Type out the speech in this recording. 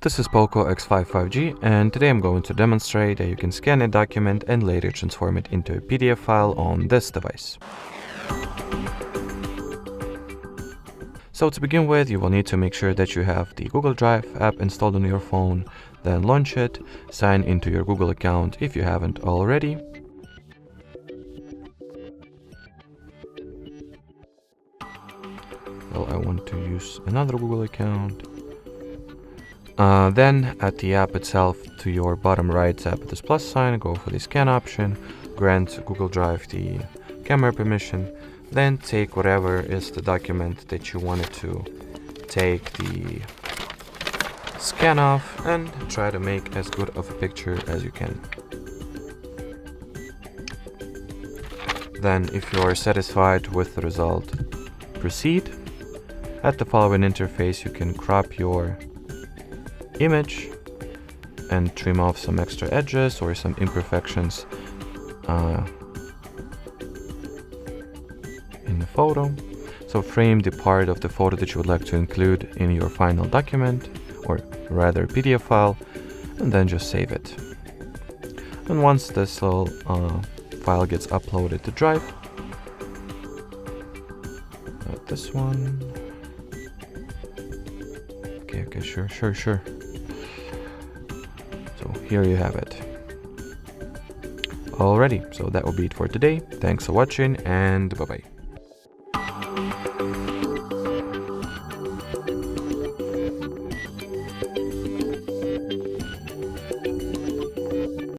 This is Poco X5 5G, and today I'm going to demonstrate that you can scan a document and later transform it into a PDF file on this device. So to begin with, you will need to make sure that you have the Google Drive app installed on your phone, then launch it, sign into your Google account if you haven't already. Well, I want to use another Google account. Then at the app itself, to your bottom right tap this plus sign, go for the scan option, grant Google Drive the camera permission, then take whatever is the document that you wanted to take the scan of and try to make as good of a picture as you can. Then if you are satisfied with the result, proceed. At the following interface you can crop your image and trim off some extra edges or some imperfections in the photo. So frame the part of the photo that you would like to include in your final document, or rather PDF file, and then just save it. And once this little file gets uploaded to Drive, not this one. Okay, sure. So here you have it. Alrighty, so that will be it for today. Thanks for watching and bye-bye.